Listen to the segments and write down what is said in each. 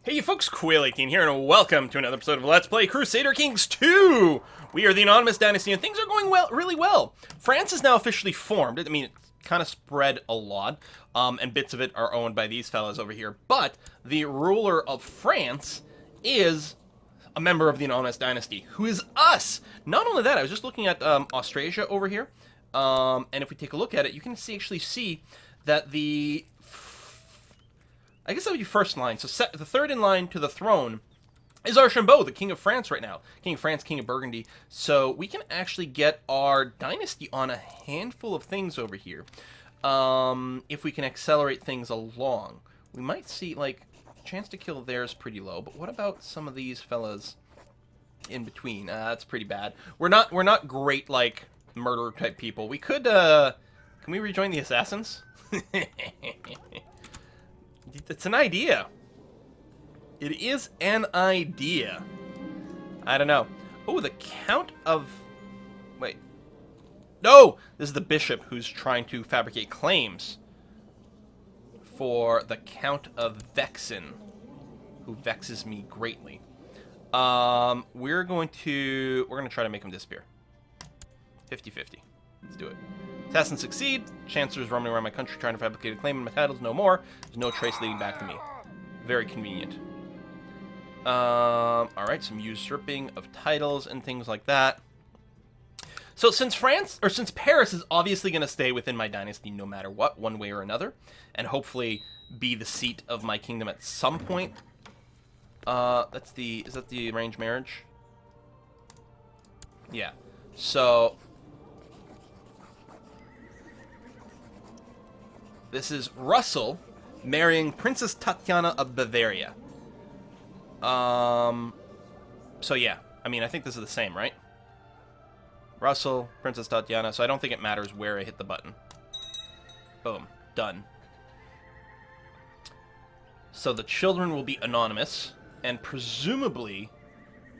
Hey you folks, Quill18 here, and welcome to another episode of Let's Play Crusader Kings 2! We are the Anonymous Dynasty, and things are going really well. France is now officially formed. I mean, it's kind of spread a lot, and bits of it are owned by these fellas over here. But the ruler of France is a member of the Anonymous Dynasty, who is us! Not only that, I was just looking at Austrasia over here, and if we take a look at it, you can actually see that I guess that would be first line. So the third in line to the throne is Archambault, the King of France right now. King of France, King of Burgundy. So we can actually get our dynasty on a handful of things over here. If we can accelerate things along. We might see, like, chance to kill there is pretty low. But what about some of these fellas in between? That's pretty bad. We're not great, like, murder type people. We could, can we rejoin the assassins? It's an idea. It is an idea. I don't know. Oh, the Count of... Wait. No! This is the bishop who's trying to fabricate claims for the Count of Vexin, who vexes me greatly. We're going to try to make him disappear. 50-50. Let's do it. Assassins succeed. Chancellor's roaming around my country trying to fabricate a claim, and my title's no more. There's no trace leading back to me. Very convenient. Alright, some usurping of titles and things like that. So since Paris is obviously going to stay within my dynasty no matter what, one way or another, and hopefully be the seat of my kingdom at some point. Is that the arranged marriage? Yeah. So... this is Russell marrying Princess Tatiana of Bavaria. So yeah. I mean, I think this is the same, right? Russell, Princess Tatiana, so I don't think it matters where I hit the button. Boom. Done. So the children will be anonymous, and presumably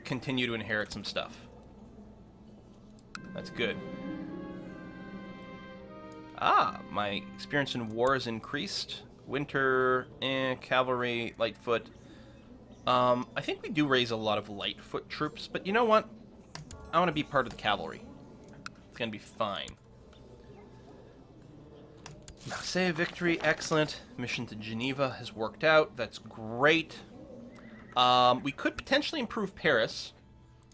continue to inherit some stuff. That's good. Ah, my experience in war is increased. Winter, cavalry, Lightfoot. I think we do raise a lot of Lightfoot troops, but you know what? I want to be part of the cavalry. It's going to be fine. Marseille victory, excellent. Mission to Geneva has worked out. That's great. We could potentially improve Paris.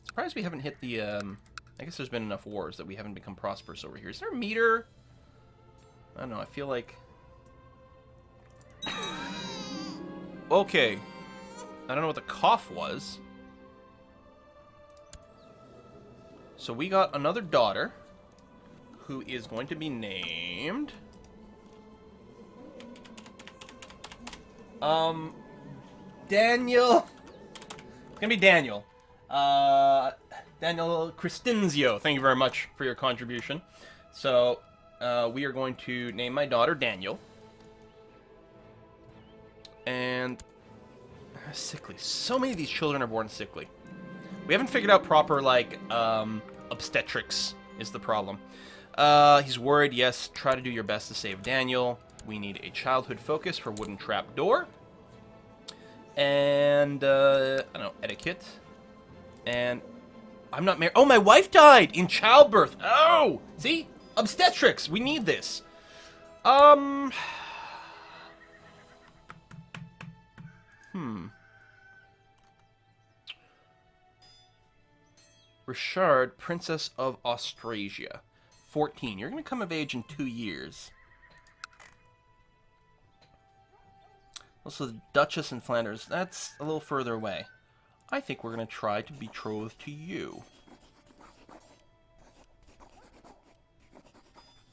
Surprised we haven't hit the... I guess there's been enough wars that we haven't become prosperous over here. Is there a meter... I don't know, I feel like... Okay. I don't know what the cough was. So we got another daughter, who is going to be named... Daniel... It's gonna be Daniel. Daniel Cristinzio. Thank you very much for your contribution. So... we are going to name my daughter Daniel. And... sickly. So many of these children are born sickly. We haven't figured out proper, like, obstetrics is the problem. He's worried, yes. Try to do your best to save Daniel. We need a childhood focus for wooden trap door. And, I don't know, etiquette. And... I'm not married. Oh, my wife died in childbirth. Oh! See? Obstetrics! We need this. Richard, Princess of Austrasia. 14. You're going to come of age in 2 years. Also, the Duchess in Flanders. That's a little further away. I think we're going to try to betroth to you.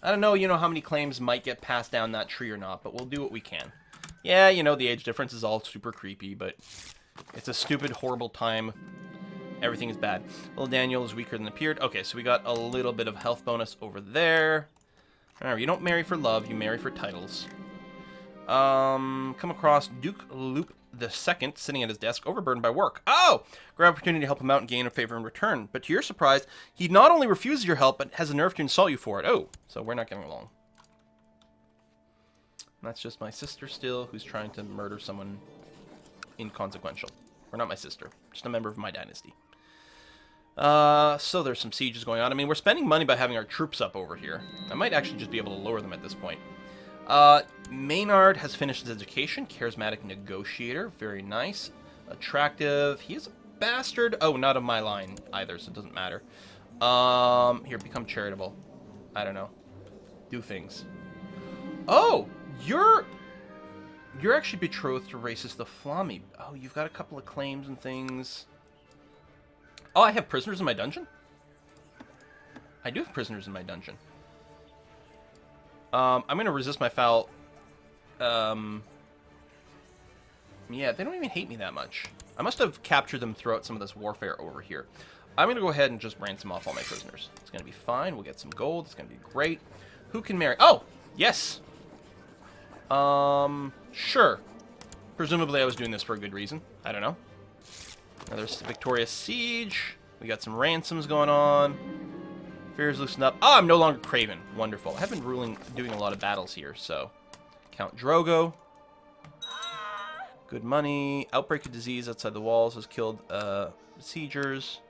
I don't know, how many claims might get passed down that tree or not, but we'll do what we can. Yeah, the age difference is all super creepy, but it's a stupid, horrible time. Everything is bad. Little Daniel is weaker than appeared. Okay, so we got a little bit of health bonus over there. Alright, you don't marry for love, you marry for titles. Come across Duke Loop II sitting at his desk, overburdened by work. Oh! Great opportunity to help him out and gain a favor in return. But to your surprise, he not only refuses your help, but has the nerve to insult you for it. Oh, so we're not getting along. That's just my sister still, who's trying to murder someone inconsequential. Or not my sister. Just a member of my dynasty. So there's some sieges going on. I mean, we're spending money by having our troops up over here. I might actually just be able to lower them at this point. Maynard has finished his education. Charismatic negotiator. Very nice. Attractive. He is a bastard. Oh, not of my line either, so it doesn't matter. Here, become charitable. I don't know. Do things. Oh, you're actually betrothed to racist the Flammy. Oh, you've got a couple of claims and things. Oh, I have prisoners in my dungeon? I do have prisoners in my dungeon. I'm going to resist my foul. Yeah, they don't even hate me that much. I must have captured them throughout some of this warfare over here. I'm going to go ahead and just ransom off all my prisoners. It's going to be fine. We'll get some gold. It's going to be great. Who can marry? Oh, yes. Sure. Presumably I was doing this for a good reason. I don't know. Another victorious siege. We got some ransoms going on. Fears loosened up. Oh, I'm no longer craven. Wonderful. I have been doing a lot of battles here, so. Count Drogo. Good money. Outbreak of disease outside the walls has killed besiegers.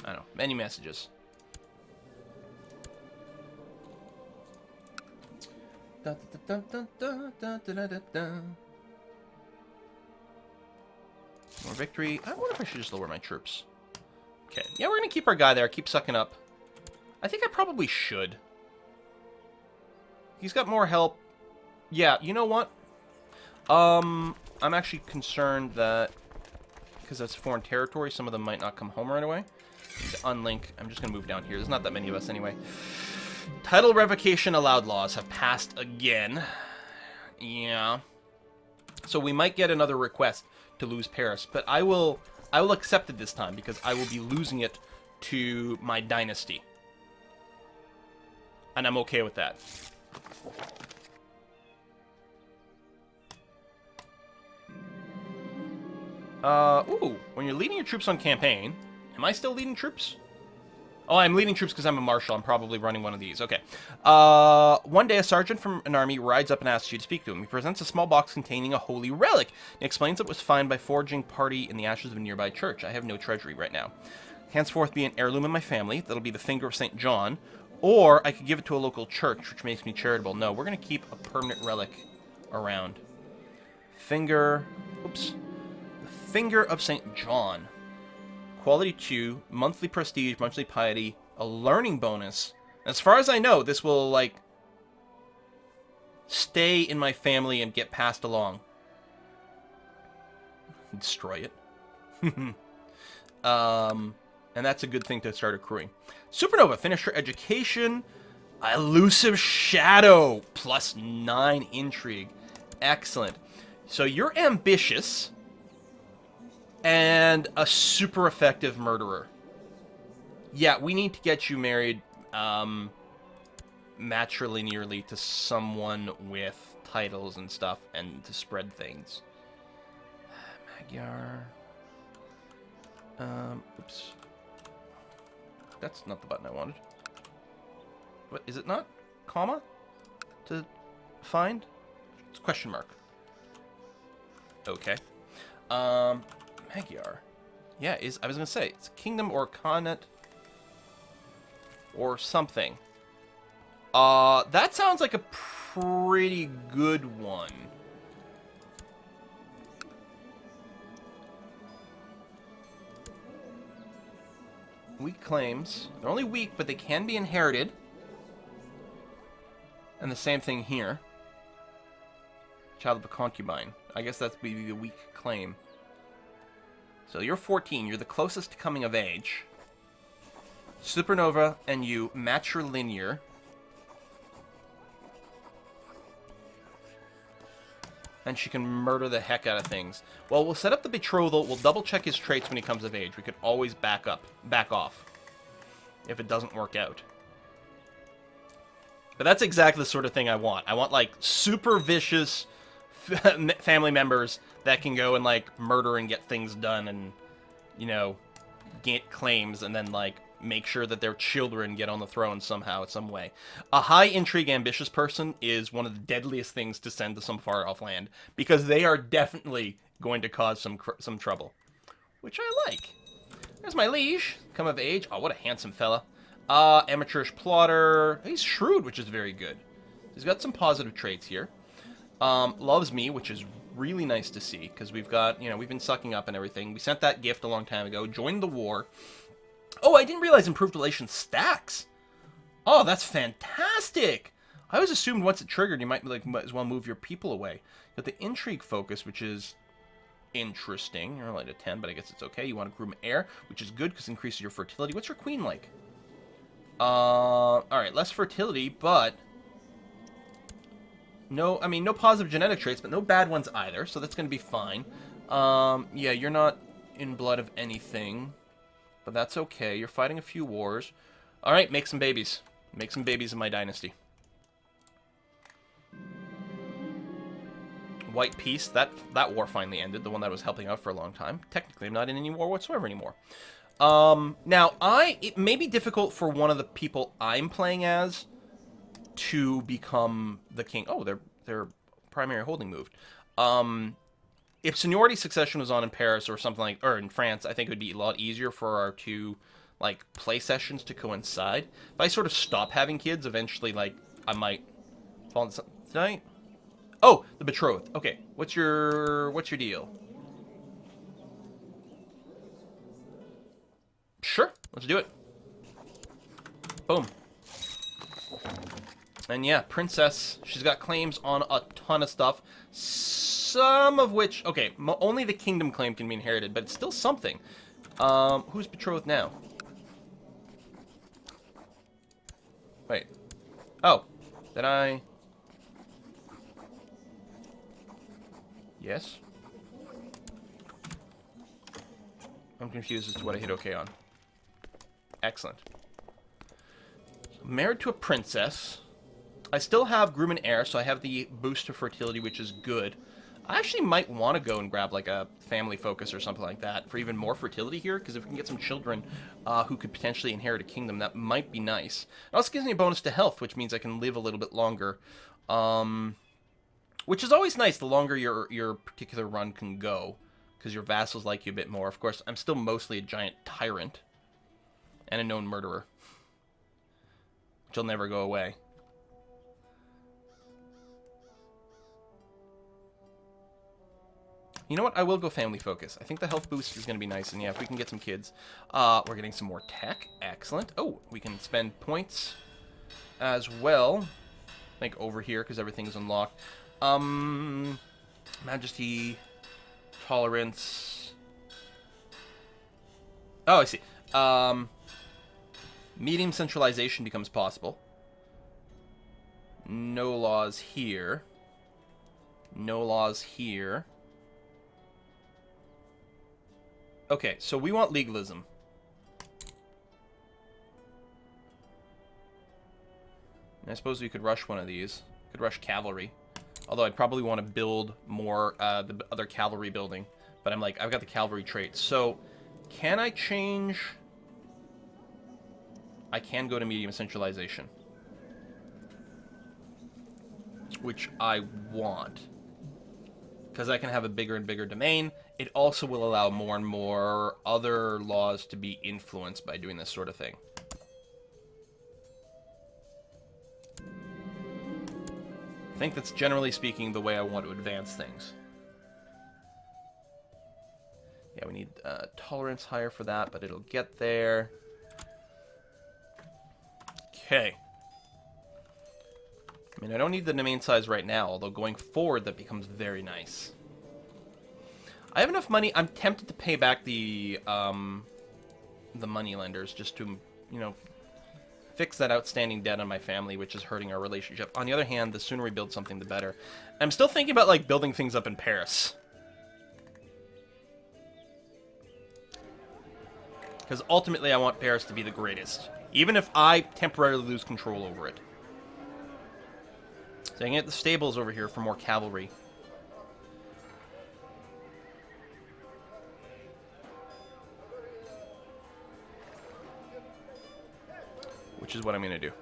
I don't know. Many messages. Da, da, da, da, da, da, da, da. More victory. I wonder if I should just lower my troops. Okay. Yeah, we're going to keep our guy there. Keep sucking up. I think I probably should. He's got more help. Yeah, you know what? I'm actually concerned that because that's foreign territory, some of them might not come home right away. I need to unlink. I'm just going to move down here. There's not that many of us anyway. Title revocation allowed laws have passed again. Yeah. So we might get another request to lose Paris, but I will accept it this time because I will be losing it to my dynasty. And I'm okay with that. Ooh, when you're leading your troops on campaign, am I still leading troops? Oh, I'm leading troops because I'm a marshal. I'm probably running one of these. Okay. One day, a sergeant from an army rides up and asks you to speak to him. He presents a small box containing a holy relic. He explains it was found by foraging party in the ashes of a nearby church. I have no treasury right now. Henceforth be an heirloom in my family. That'll be the finger of St. John. Or I could give it to a local church, which makes me charitable. No, we're going to keep a permanent relic around. Finger. Oops. The finger of St. John. Quality 2, monthly prestige, monthly piety, a learning bonus. As far as I know, this will, like, stay in my family and get passed along. Destroy it. And that's a good thing to start accruing. Supernova, finish her education. Elusive Shadow, plus 9 intrigue. Excellent. So you're ambitious. And a super effective murderer. Yeah, we need to get you married matrilinearly to someone with titles and stuff and to spread things. Magyar. Oops. That's not the button I wanted. What, is it not? Comma? To find? It's a question mark. Okay. Magyar. Yeah, I was going to say, it's a kingdom or khanate or something. That sounds like a pretty good one. Weak claims. They're only weak, but they can be inherited. And the same thing here. Child of a concubine. I guess that's be the weak claim. So you're 14. You're the closest to coming of age. Supernova and you matrilinear. And she can murder the heck out of things. Well, we'll set up the betrothal. We'll double check his traits when he comes of age. We could always back off. If it doesn't work out. But that's exactly the sort of thing I want. I want, like, super vicious family members that can go and, like, murder and get things done and, you know, get claims and then, like, make sure that their children get on the throne somehow, some way. A high intrigue ambitious person is one of the deadliest things to send to some far off land, because they are definitely going to cause some trouble, which I like. There's my liege, come of age. Oh, what a handsome fella. Amateurish plotter. He's shrewd, which is very good. He's got some positive traits here. Loves me, which is really nice to see, because we've got, we've been sucking up and everything. We sent that gift a long time ago. Joined the war. Oh, I didn't realize improved relations stacks. Oh, that's fantastic. I always assumed once it triggered, you might as well move your people away. But the intrigue focus, which is interesting. You're only at 10, but I guess it's okay. You want to groom heir, which is good because it increases your fertility. What's your queen like? Alright, less fertility, but no positive genetic traits, but no bad ones either, so that's going to be fine. Yeah, you're not in blood of anything, but that's okay. You're fighting a few wars. Alright, make some babies. Make some babies in my dynasty. White Peace, that war finally ended, the one that I was helping out for a long time. Technically, I'm not in any war whatsoever anymore. Now, it may be difficult for one of the people I'm playing as to become the king. Oh, their primary holding moved. If seniority succession was on in Paris or something like, or in France, I think it would be a lot easier for our two, play sessions to coincide. If I sort of stop having kids, eventually, I might fall into something tonight. Oh, the betrothed. Okay, what's your deal? Sure, let's do it. Boom. And yeah, princess. She's got claims on a ton of stuff. Some of which, okay, only the kingdom claim can be inherited, but it's still something. Who's betrothed now? Wait. Oh, did I? Yes. I'm confused as to what I hit OK on. Excellent. So, married to a princess. I still have groom and heir, so I have the boost to fertility, which is good. I actually might want to go and grab a family focus or something like that for even more fertility here, because if we can get some children who could potentially inherit a kingdom, that might be nice. It also gives me a bonus to health, which means I can live a little bit longer. Which is always nice, the longer your particular run can go, because your vassals like you a bit more. Of course, I'm still mostly a giant tyrant and a known murderer, which will never go away. You know what? I will go family focus. I think the health boost is going to be nice, and yeah, if we can get some kids. We're getting some more tech. Excellent. Oh, we can spend points as well. I think over here, because everything is unlocked. Majesty, tolerance. Oh, I see. Medium centralization becomes possible. No laws here. No laws here. Okay, so we want legalism. And I suppose we could rush one of these. Could rush cavalry. Although I'd probably want to build more the other cavalry building. But I'm I've got the cavalry trait. So, can I change? I can go to medium centralization. Which I want. Because I can have a bigger and bigger domain. It also will allow more and more other laws to be influenced by doing this sort of thing. I think that's generally speaking the way I want to advance things. Yeah, we need tolerance higher for that, but it'll get there. Okay. I mean, I don't need the domain size right now, although going forward that becomes very nice. I have enough money. I'm tempted to pay back the money lenders just to, fix that outstanding debt on my family, which is hurting our relationship. On the other hand, the sooner we build something, the better. I'm still thinking about, building things up in Paris. Because ultimately, I want Paris to be the greatest. Even if I temporarily lose control over it. So I can get the stables over here for more cavalry. which is what I'm going to do.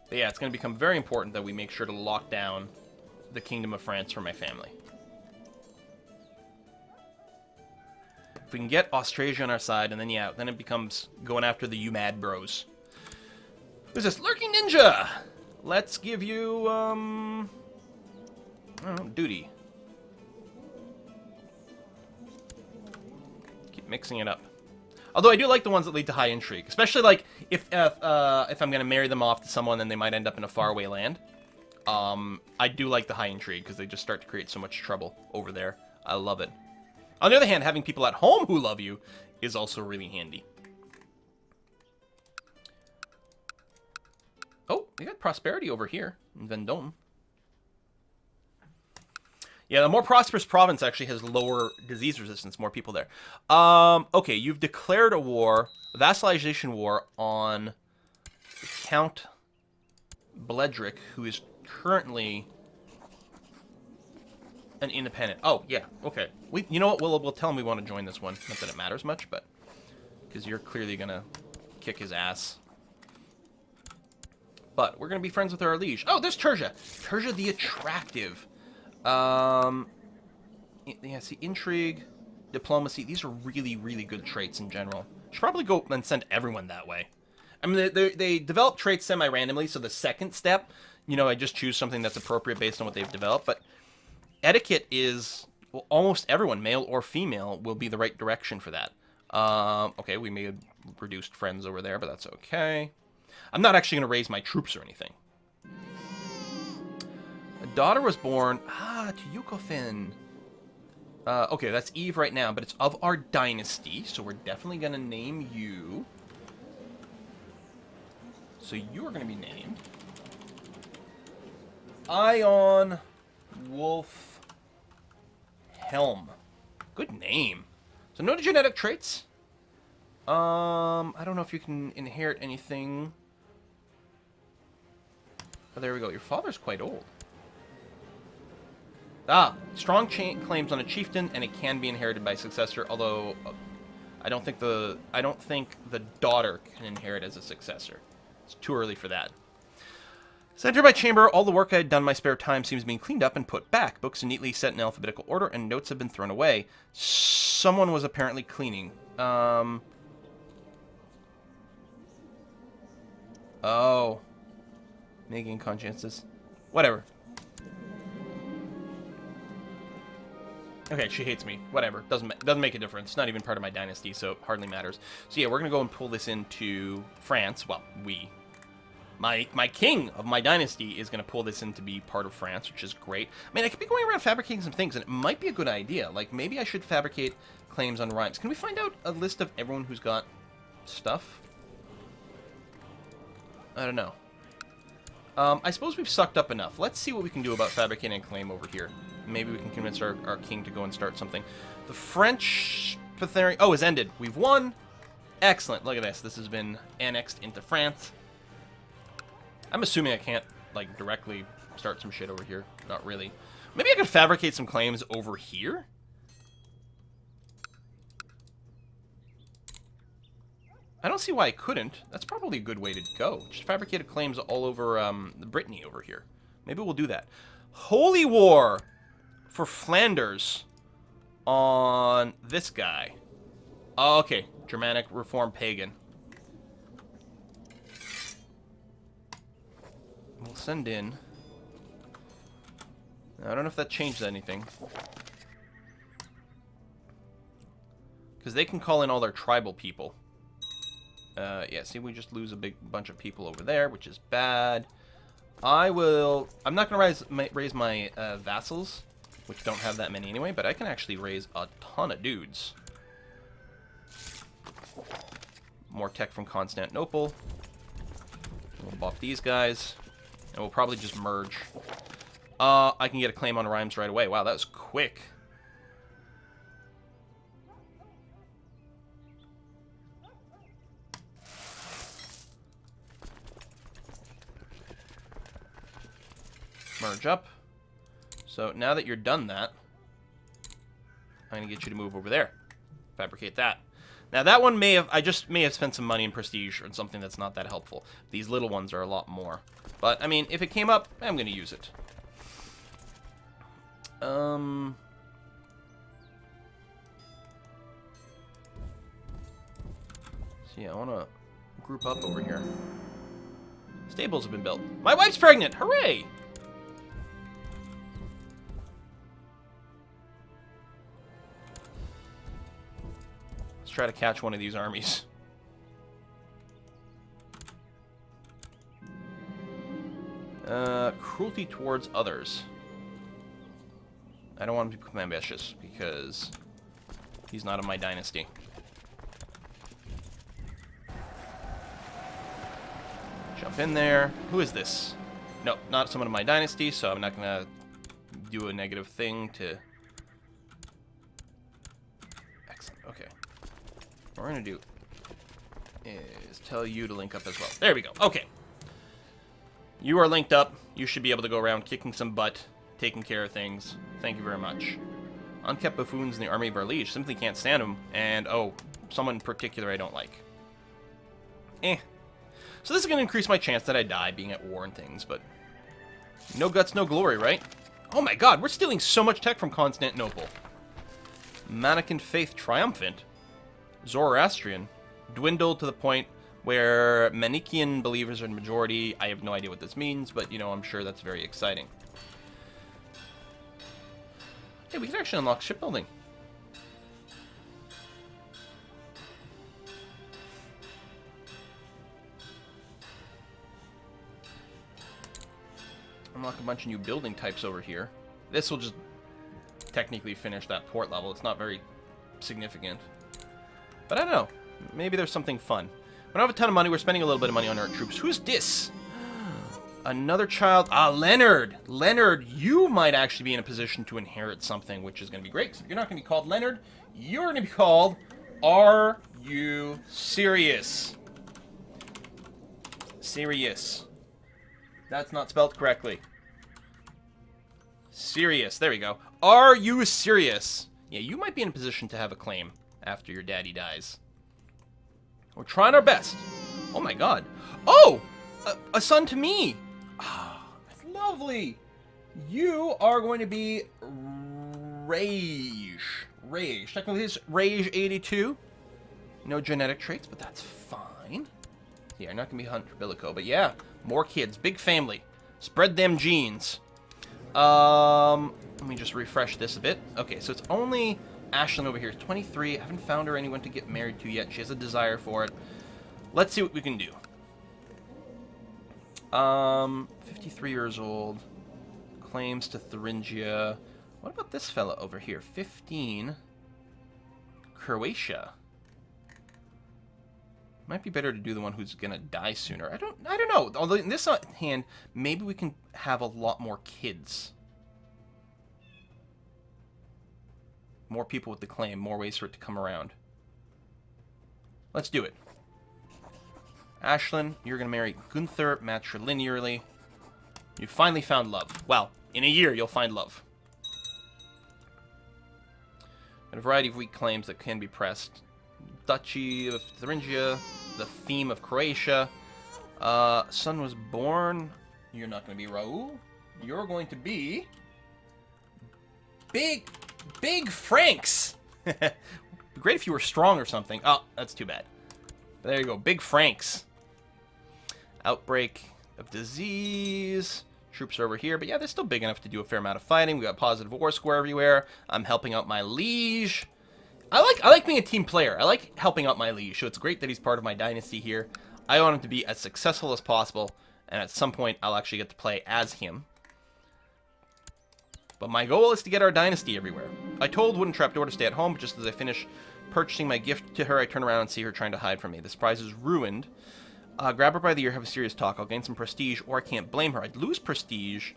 But yeah, it's going to become very important that we make sure to lock down the Kingdom of France for my family. If we can get Austrasia on our side, and then, yeah, then it becomes going after the UMAD bros. Who's this? Lurking Ninja! Let's give you, I don't know, duty. Keep mixing it up. Although I do like the ones that lead to high intrigue. Especially, like, if I'm going to marry them off to someone, then they might end up in a faraway land. I do like the high intrigue, because they just start to create so much trouble over there. I love it. On the other hand, having people at home who love you is also really handy. Oh, we got prosperity over here in Vendôme. Yeah, the more prosperous province actually has lower disease resistance, more people there. Okay, you've declared a war, a vassalization war on Count Bledrick, who is currently an independent. Oh, yeah, okay. You know what? We'll tell him we want to join this one. Not that it matters much, but because you're clearly going to kick his ass. But we're going to be friends with our liege. Oh, there's Terja. Terja the Attractive. Yeah, see, intrigue, diplomacy. These are really, really good traits in general. Should probably go and send everyone that way. I mean, they develop traits semi-randomly, so the second step, you know, I just choose something that's appropriate based on what they've developed. But etiquette is, well, almost everyone, male or female, will be the right direction for that. Okay, we may have reduced friends over there, but that's okay. I'm not actually going to raise my troops or anything. A daughter was born, to Yukofin. Okay, that's Eve right now, but it's of our dynasty, so we're definitely going to name you. So you are going to be named Ion Wolf Helm. Good name. So no genetic traits. I don't know if you can inherit anything. Oh, there we go. Your father's quite old. Strong claims on a chieftain, and it can be inherited by successor. Although, I don't think the daughter can inherit as a successor. It's too early for that. So enter my chamber. All the work I had done in my spare time seems being cleaned up and put back. Books are neatly set in alphabetical order, and notes have been thrown away. Someone was apparently cleaning. Oh. Making consciences. Whatever. Okay, she hates me. Whatever. Doesn't make a difference. Not even part of my dynasty, so it hardly matters. So yeah, we're gonna go and pull this into France. Well, my king of my dynasty is gonna pull this in to be part of France, which is great. I mean, I could be going around fabricating some things, and it might be a good idea. Like, maybe I should fabricate claims on rhymes. Can we find out a list of everyone who's got stuff? I don't know. I suppose we've sucked up enough. Let's see what we can do about fabricating a claim over here. Maybe we can convince our king to go and start something. The French Patharian... Oh, has ended. We've won. Excellent. Look at this. This has been annexed into France. I'm assuming I can't, like, directly start some shit over here. Not really. Maybe I could fabricate some claims over here? I don't see why I couldn't. That's probably a good way to go. Just fabricated claims all over Brittany over here. Maybe we'll do that. Holy War for Flanders on this guy. Oh, okay. Germanic Reform Pagan. We'll send in. I don't know if that changed anything. Because they can call in all their tribal people. Yeah, see, we just lose a big bunch of people over there, which is bad. I'm not going to raise my vassals, which don't have that many anyway, but I can actually raise a ton of dudes. More tech from Constantinople. We'll bop these guys, and we'll probably just merge. I can get a claim on rhymes right away. Wow, that was quick. Merge up. So now that you're done that, I'm going to get you to move over there. Fabricate that. Now that one I just may have spent some money in prestige on something that's not that helpful. These little ones are a lot more. But, I mean, if it came up, I'm going to use it. So yeah, I want to group up over here. Stables have been built. My wife's pregnant! Hooray! Let's try to catch one of these armies. Cruelty towards others. I don't want him to become ambitious, because he's not in my dynasty. Jump in there. Who is this? No, not someone in my dynasty, so I'm not going to do a negative thing to... Excellent, okay. What we're going to do is tell you to link up as well. There we go, okay. You are linked up. You should be able to go around kicking some butt, taking care of things. Thank you very much. Unkept buffoons in the army of our liege. Simply can't stand them. And, oh, someone in particular I don't like. So this is going to increase my chance that I die being at war and things, but... No guts, no glory, right? Oh my god, we're stealing so much tech from Constantinople. Mannequin faith triumphant. Zoroastrian. Dwindled to the point where Manichaean believers are in majority. I have no idea what this means, but, you know, I'm sure that's very exciting. Hey, we can actually unlock shipbuilding. Unlock a bunch of new building types over here. This will just technically finish that port level. It's not very significant. But I don't know. Maybe there's something fun. We don't have a ton of money. We're spending a little bit of money on our troops. Who's this? Another child. Ah, Leonard. Leonard, you might actually be in a position to inherit something, which is going to be great. So you're not going to be called Leonard. You're going to be called, Are You Serious? Serious. That's not spelled correctly. Serious. There we go. Are you serious? Yeah, you might be in a position to have a claim after your daddy dies. We're trying our best. Oh my god. Oh! A son to me! Ah, that's lovely! You are going to be Rage. Rage. Technically it's Rage 82. No genetic traits, but that's fine. Yeah, not going to be Hunter Billico, but yeah. More kids. Big family. Spread them genes. Let me just refresh this a bit. Okay, so it's only Ashlyn over here. 23. I haven't found her anyone to get married to yet. She has a desire for it. Let's see what we can do. 53 years old. Claims to Thuringia. What about this fella over here? 15. Croatia. Might be better to do the one who's gonna die sooner. I don't know. Although in this hand, maybe we can have a lot more kids. More people with the claim, more ways for it to come around. Let's do it. Ashlyn, you're gonna marry Gunther matrilinearly. You finally found love. Well, in a year you'll find love. And a variety of weak claims that can be pressed. Duchy of Thuringia, the theme of Croatia. Son was born. You're not going to be Raoul. You're going to be Big Franks. Great if you were strong or something. Oh, that's too bad. But there you go, Big Franks. Outbreak of disease. Troops are over here, but yeah, they're still big enough to do a fair amount of fighting. We got positive war score everywhere. I'm helping out my liege. I like being a team player. I like helping out my liege, so it's great that he's part of my dynasty here. I want him to be as successful as possible, and at some point, I'll actually get to play as him. But my goal is to get our dynasty everywhere. I told Wooden Trapdoor to stay at home, but just as I finish purchasing my gift to her, I turn around and see her trying to hide from me. The surprise is ruined. Grab her by the ear, have a serious talk. I'll gain some prestige, or I can't blame her. I'd lose prestige,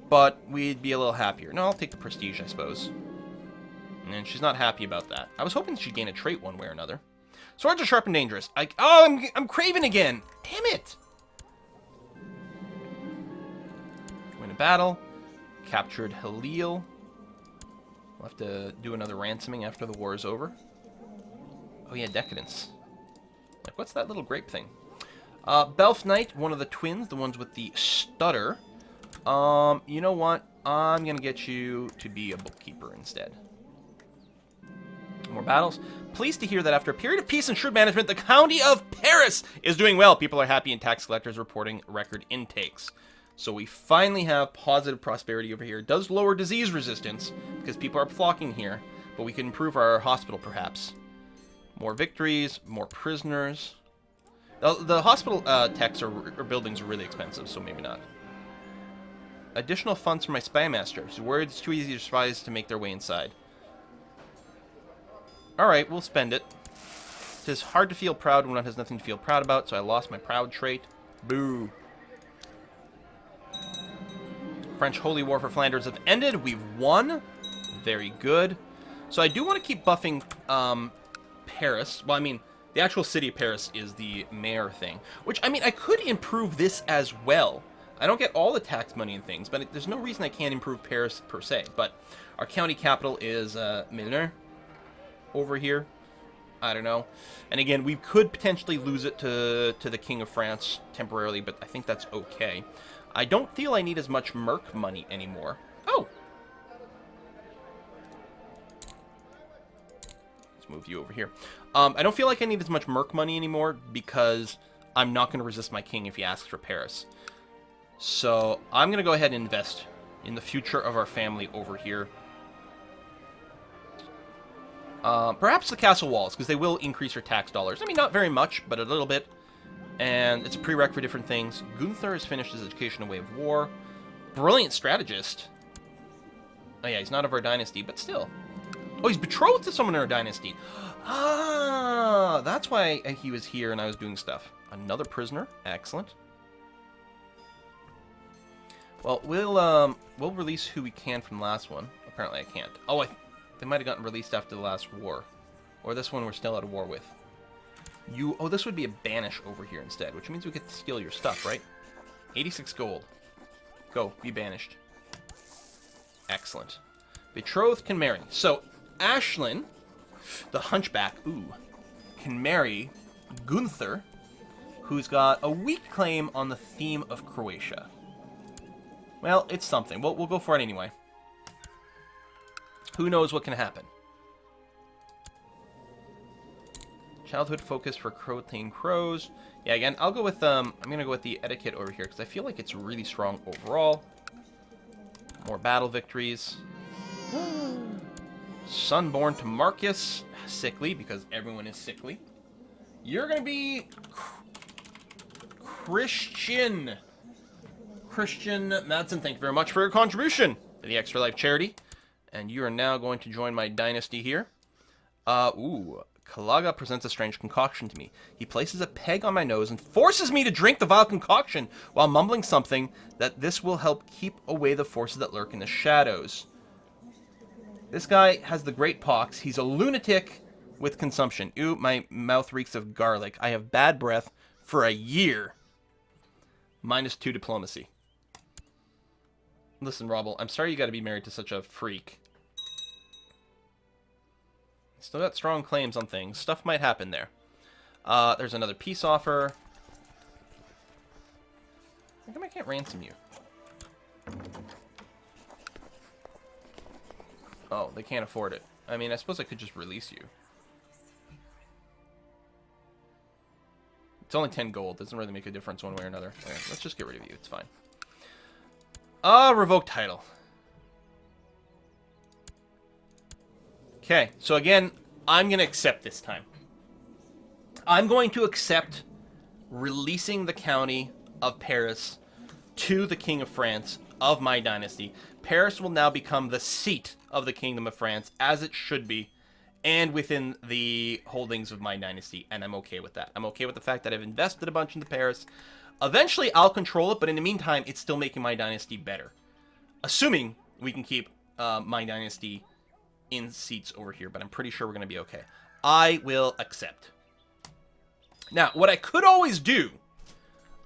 but we'd be a little happier. No, I'll take the prestige, I suppose. And she's not happy about that. I was hoping she'd gain a trait one way or another. Swords are sharp and dangerous. I'm Craven again! Damn it! Win a battle. Captured Halil. We'll have to do another ransoming after the war is over. Oh yeah, decadence. Like, what's that little grape thing? Belf Knight, one of the twins, the ones with the stutter. You know what? I'm gonna get you to be a bookkeeper instead. More battles. Pleased to hear that after a period of peace and shrewd management, the county of Paris is doing well. People are happy and tax collectors reporting record intakes. So we finally have positive prosperity over here. It does lower disease resistance because people are flocking here, but we can improve our hospital perhaps. More victories, more prisoners. The hospital techs or buildings are really expensive, so maybe not. Additional funds for my spy masters. Worried it's too easy for spies to make their way inside. Alright, we'll spend it. It is hard to feel proud when one has nothing to feel proud about, so I lost my proud trait. Boo. French Holy War for Flanders have ended. We've won. Very good. So I do want to keep buffing Paris. Well, I mean, the actual city of Paris is the mayor thing. Which, I mean, I could improve this as well. I don't get all the tax money and things, but there's no reason I can't improve Paris per se. But our county capital is Melun over here. I don't know. And again, we could potentially lose it to the King of France temporarily, but I think that's okay. I don't feel I need as much merc money anymore. Oh! Let's move you over here. I don't feel like I need as much merc money anymore because I'm not going to resist my king if he asks for Paris. So I'm going to go ahead and invest in the future of our family over here. Perhaps the castle walls, because they will increase your tax dollars. I mean, not very much, but a little bit. And it's a prereq for different things. Gunther has finished his education in Way of War. Brilliant strategist. Oh yeah, he's not of our dynasty, but still. Oh, he's betrothed to someone in our dynasty. Ah, that's why he was here and I was doing stuff. Another prisoner. Excellent. Well, we'll release who we can from the last one. Apparently I can't. Oh, they might have gotten released after the last war. Or this one we're still at a war with. Oh, this would be a banish over here instead, which means we get to steal your stuff, right? 86 gold. Go, be banished. Excellent. Betrothed can marry. So, Ashlyn, the hunchback, can marry Gunther, who's got a weak claim on the theme of Croatia. Well, it's something. We'll go for it anyway. Who knows what can happen? Childhood focus for Crow-Tane Crows. Yeah, again, I'll go with, I'm going to go with the etiquette over here, because I feel like it's really strong overall. More battle victories. Son born to Marcus. Sickly, because everyone is sickly. You're going to be Christian Madsen, thank you very much for your contribution to the Extra Life charity. And you are now going to join my dynasty here. Kalaga presents a strange concoction to me. He places a peg on my nose and forces me to drink the vile concoction while mumbling something that this will help keep away the forces that lurk in the shadows. This guy has the great pox. He's a lunatic with consumption. Ooh, my mouth reeks of garlic. I have bad breath for a year. -2 diplomacy. Listen, Robble, I'm sorry you got to be married to such a freak. Still got strong claims on things. Stuff might happen there. There's another peace offer. How come I can't ransom you? Oh, they can't afford it. I mean, I suppose I could just release you. It's only 10 gold. Doesn't really make a difference one way or another. Okay, let's just get rid of you. It's fine. Revoke title. Okay, so again, I'm going to accept this time. I'm going to accept releasing the county of Paris to the King of France of my dynasty. Paris will now become the seat of the Kingdom of France, as it should be, and within the holdings of my dynasty, and I'm okay with that. I'm okay with the fact that I've invested a bunch into Paris. Eventually, I'll control it, but in the meantime, it's still making my dynasty better. Assuming we can keep my dynasty in seats over here, but I'm pretty sure we're going to be okay. I will accept. Now, what I could always do,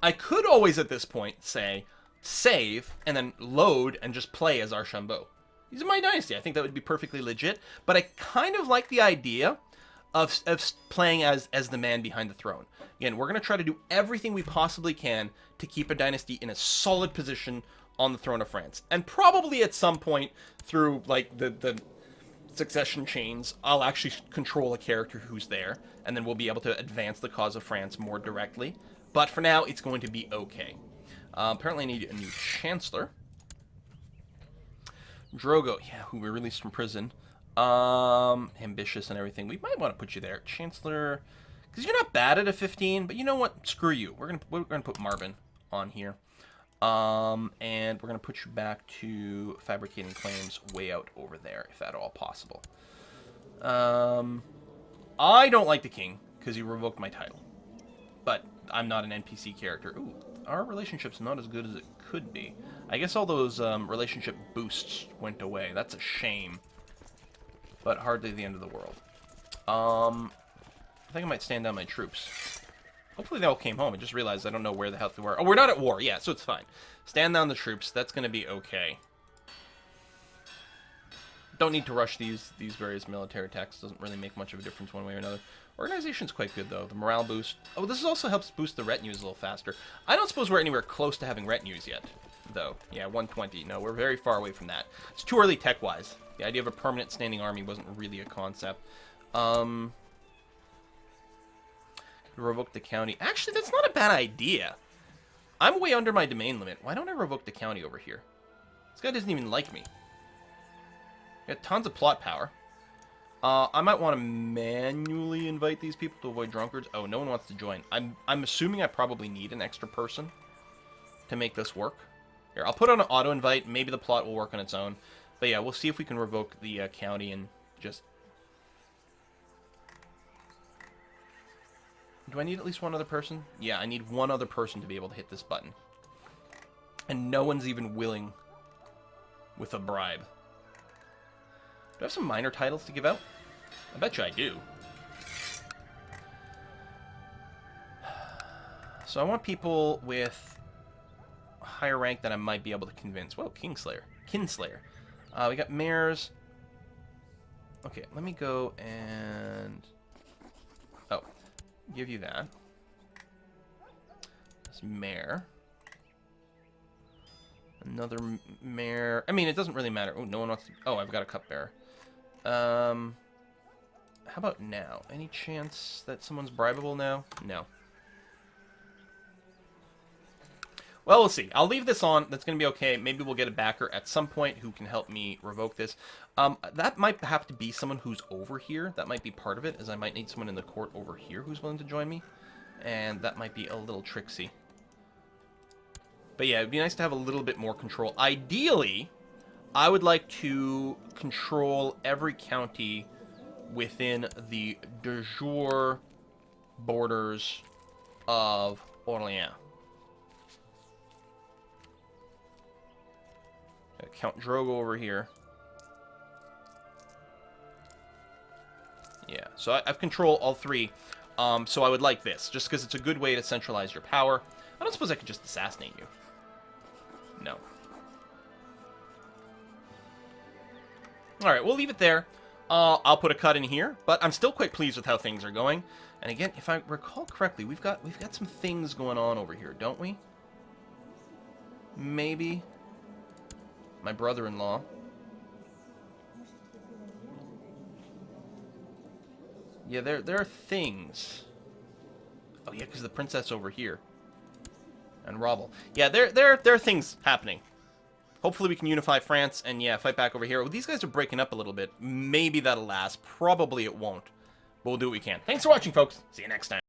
I could always at this point say, save, and then load and just play as Archambault. These are my dynasty. I think that would be perfectly legit, but I kind of like the idea of playing as the man behind the throne. Again, we're going to try to do everything we possibly can to keep a dynasty in a solid position on the throne of France. And probably at some point through, like, the succession chains, I'll actually control a character who's there, and then we'll be able to advance the cause of France more directly. But for now, it's going to be okay. Apparently I need a new chancellor. Drogo, yeah, who we released from prison. Ambitious and everything. We might want to put you there. Chancellor, because you're not bad at a 15, but you know what? Screw you. We're gonna put Marvin on here. And we're gonna put you back to fabricating claims way out over there, if at all possible. I don't like the king, because he revoked my title. But I'm not an NPC character. Ooh, our relationship's not as good as it could be. I guess all those relationship boosts went away. That's a shame. But hardly the end of the world. I think I might stand down my troops. Hopefully they all came home. I just realized I don't know where the hell they were. Oh, we're not at war. Yeah, so it's fine. Stand down the troops. That's going to be okay. Don't need to rush these various military attacks. Doesn't really make much of a difference one way or another. Organization's quite good, though. The morale boost. Oh, this also helps boost the retinues a little faster. I don't suppose we're anywhere close to having retinues yet, though. Yeah, 120. No, we're very far away from that. It's too early tech-wise. The idea of a permanent standing army wasn't really a concept. Revoke the county. Actually, that's not a bad idea. I'm way under my domain limit. Why don't I revoke the county over here? This guy doesn't even like me. Got tons of plot power. I might want to manually invite these people to avoid drunkards. Oh, no one wants to join. I'm assuming I probably need an extra person to make this work. Here, I'll put on an auto-invite. Maybe the plot will work on its own. But yeah, we'll see if we can revoke the county and just... Do I need at least one other person? Yeah, I need one other person to be able to hit this button. And no one's even willing with a bribe. Do I have some minor titles to give out? I bet you I do. So I want people with a higher rank that I might be able to convince. Whoa, Kingslayer. Kinslayer. We got mayors. Okay, let me go and... Oh, give you that. This mayor. Another mayor. I mean, it doesn't really matter. Oh, no one wants to... Oh, I've got a cupbearer. How about now? Any chance that someone's bribable now? No. Well, we'll see. I'll leave this on. That's going to be okay. Maybe we'll get a backer at some point who can help me revoke this. That might have to be someone who's over here. That might be part of it, as I might need someone in the court over here who's willing to join me. And that might be a little tricksy. But yeah, it'd be nice to have a little bit more control. Ideally, I would like to control every county within the de jure borders of Orléans. Count Drogo over here. Yeah, so I've controlled all three. So I would like this, just because it's a good way to centralize your power. I don't suppose I could just assassinate you. No. Alright, we'll leave it there. I'll put a cut in here, but I'm still quite pleased with how things are going. And again, if I recall correctly, we've got some things going on over here, don't we? Maybe. My brother-in-law. Yeah, there are things. Oh yeah, because the princess over here. And Robble. Yeah, there are things happening. Hopefully we can unify France and, yeah, fight back over here. Well, these guys are breaking up a little bit. Maybe that'll last. Probably it won't. But we'll do what we can. Thanks for watching, folks. See you next time.